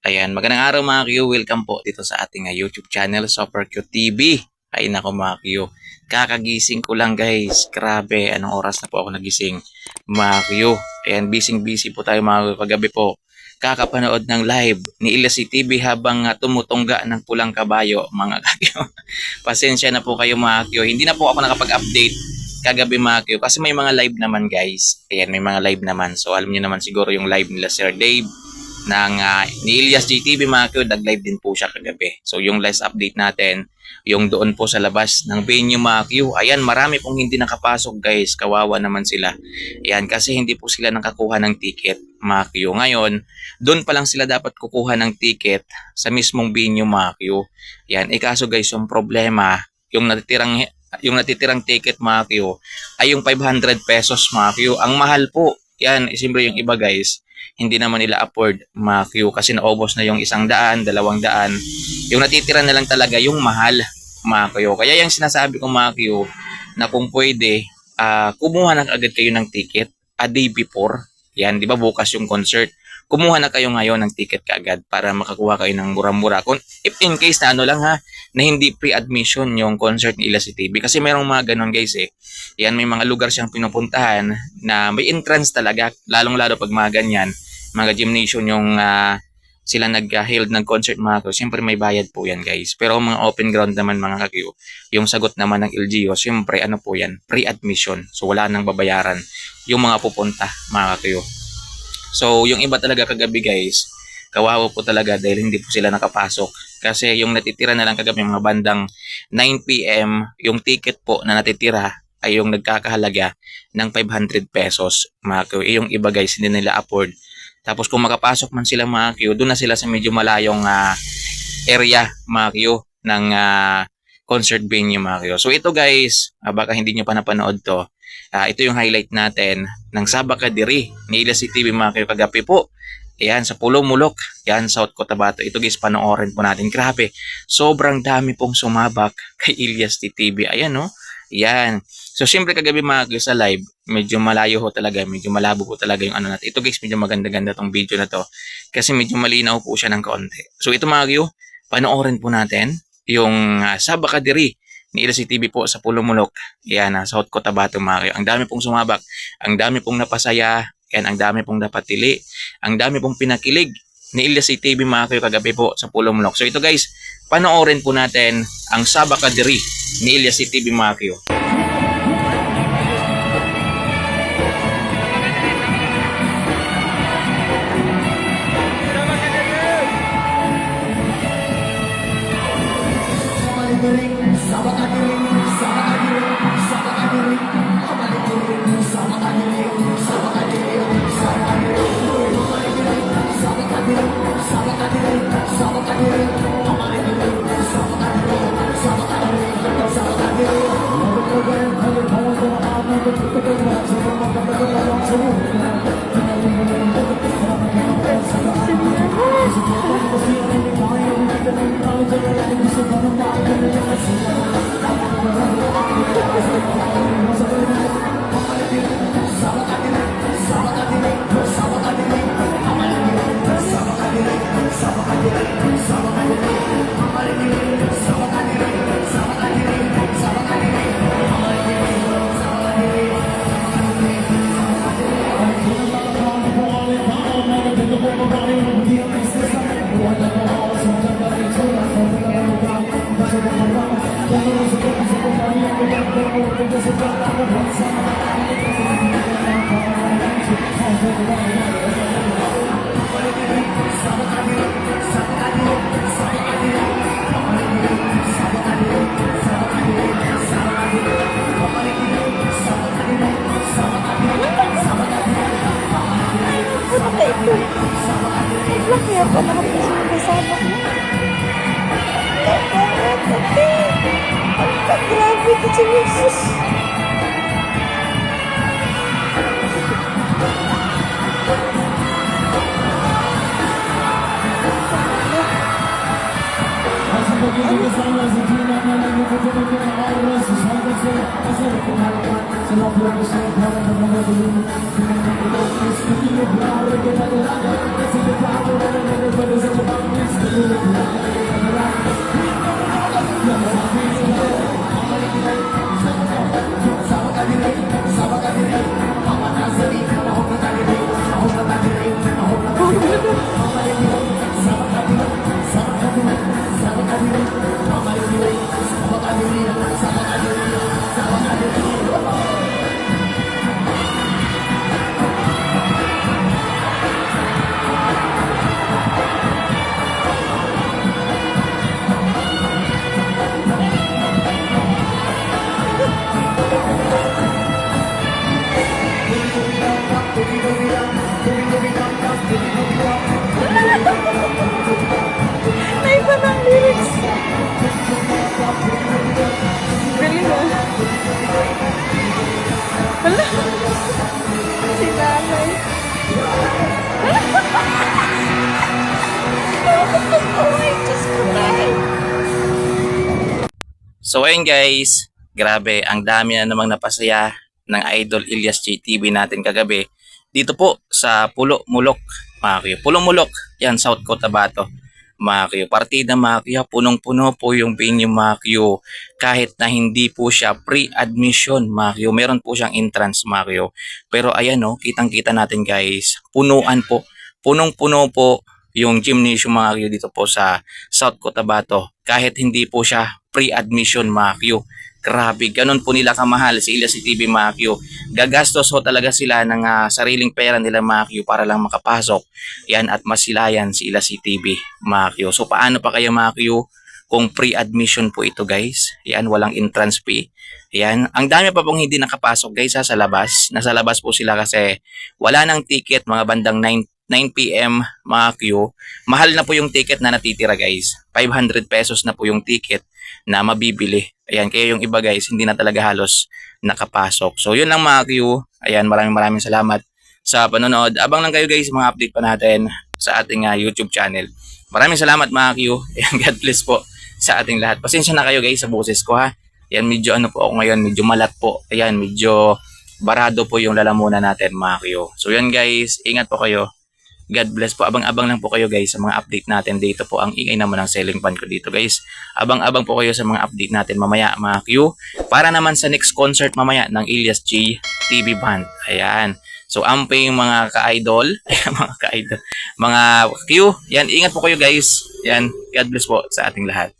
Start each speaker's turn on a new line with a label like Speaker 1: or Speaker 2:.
Speaker 1: Ayan, magandang araw mga Q. Welcome po dito sa ating YouTube channel, Super Q TV. Ay nako mga Q. Kakagising ko lang guys. Grabe, anong oras na po ako nagising mga Q. Ayan, busy po tayo mga Q. Kagabi po, kakapanood ng live ni Ilasi TV habang tumutungga ng pulang kabayo mga Q. Pasensya na po kayo mga Q. Hindi na po ako nakapag-update kagabi mga Q. Kasi may mga live naman guys. Ayan, may mga live naman. So alam niyo naman siguro yung live nila Sir Dave ng ni Elias GTV mga Q, nag-live din po siya kagabi. So yung last update natin, yung doon po sa labas ng venue mga Q. Ayan, marami pong hindi nakapasok guys. Kawawa naman sila. Ayan, kasi hindi po sila nakakuha ng ticket mga Q. Ngayon, doon pa lang sila dapat kukuha ng ticket sa mismong venue mga Q. Ayan, kaso guys, yung problema, yung natitirang ticket mga Q ay yung 500 pesos mga Q. Ang mahal po. Yan, siyempre yung iba guys, hindi naman nila afford mga Q kasi naubos na yung 100, 200. Yung natitira na lang talaga yung mahal mga Q. Kaya yung sinasabi ko mga Q na kung pwede, kumuha na agad kayo ng ticket a day before. Yan, di ba bukas yung concert. Kumuha na kayo ngayon ng ticket kaagad para makakuha kayo ng mura-mura. If in case na ano lang ha, na hindi pre-admission yung concert ni Ilasi TV. Kasi mayroong mga ganun guys eh. Yan, may mga lugar siyang pinupuntahan na may entrance talaga. Lalong-lalo pag mga ganyan, mga gymnasium yung sila nag-held ng concert mga Q. Siyempre may bayad po yan guys. Pero mga open ground naman mga Q, yung sagot naman ng LGU, siyempre ano po yan, pre-admission. So wala nang babayaran yung mga pupunta mga Q. So, yung iba talaga kagabi guys, kawawa po talaga dahil hindi po sila nakapasok. Kasi yung natitira na lang kagabi mga bandang 9 PM, yung ticket po na natitira ay yung nagkakahalaga ng 500 pesos mga Q. Yung iba guys, hindi nila afford. Tapos kung makapasok man sila mga Q, doon na sila sa medyo malayong area mga Q ng concert venue mga Q. So ito guys, baka hindi nyo pa napanood to. Ito yung highlight natin ng Sabaka Diri ni Ilasi TV mga Q kagabi po. Ayan, sa Pulo Mulok. Yan, South Cotabato. Ito guys, panoorin po natin. Grabe, sobrang dami pong sumabak kay Elias TV. Ayan no. Yan. So siyempre kagabi mga Q sa live, medyo malayo ho talaga. Medyo malabo po talaga yung ano natin. Ito guys, medyo maganda-ganda tong video na to. Kasi medyo malinaw po siya ng kaunti. So ito mga Q, panoorin po natin yung Sabaka Diri ni Ilasi TV po sa Pulo Mulok. Yan, South Cotabato mga Q. Ang dami pong sumabak. Ang dami pong napasaya. Yan, ang dami pong napatili. Ang dami pong pinakilig ni Ilasi TV mga Q kagabi po sa Pulo Mulok. So ito guys, panoorin po natin ang Sabaka Diri ni Ilasi TV mga Q.
Speaker 2: Laki ako nakapasama ko. Ang grabe ito si Jesus. Ano? Oh my Diyos ko, tay.
Speaker 1: So ayun guys, grabe, ang dami na namang napasaya ng Idol Ilyas JTV natin kagabi dito po sa Pulo Mulok, mga kuya. Pulo Mulok, yan, South Cotabato, mga kuya. Partida, mga kuya, punong-puno po yung venue, mga kuya. Kahit na hindi po siya pre-admission, mga kuya. Meron po siyang entrance, mga kuya. Pero ayan o, kitang-kita natin guys, punuan po, punong-puno po yung gymnasium, mga kuya, dito po sa South Cotabato. Kahit hindi po siya pre-admission, mga kuya. Grabe, ganun po nila kamahal si Ilyas TV, mga Q. Gagastos ho talaga sila ng sariling pera nila, mga Q, para lang makapasok. Yan, at masilayan si Ilyas TV, mga Q. So paano pa kayo, mga Q, kung pre-admission po ito, guys? Yan, walang entrance fee. Yan, ang dami pa pong hindi nakapasok, guys, sa labas. Nasa labas po sila kasi wala nang ticket, mga bandang 9 p.m. mga Q. Mahal na po yung ticket na natitira, guys. 500 pesos na po yung ticket na mabibili. Ayan, kaya yung iba guys, hindi na talaga halos nakapasok. So yun lang, mga Q. Ayan, maraming salamat sa panonood. Abang lang kayo guys, mga update pa natin sa ating YouTube channel. Maraming salamat, mga Q. Ayan, God bless po sa ating lahat. Pasensya na kayo guys sa boses ko, ha. Ayan, medyo ano po ako ngayon, medyo malat po. Ayan, medyo barado po yung lalamunan natin, mga Q. So yan guys, ingat po kayo. God bless po. Abang-abang lang po kayo guys sa mga update natin dito po. Ang ingay naman ng selling fan ko dito guys. Abang-abang po kayo sa mga update natin mamaya, mga Q. Para naman sa next concert mamaya ng Ilyas J TV Band. Ayan. So amping mga ka-idol. Mga ka-idol. Mga Q. Yan. Ingat po kayo guys. Yan. God bless po sa ating lahat.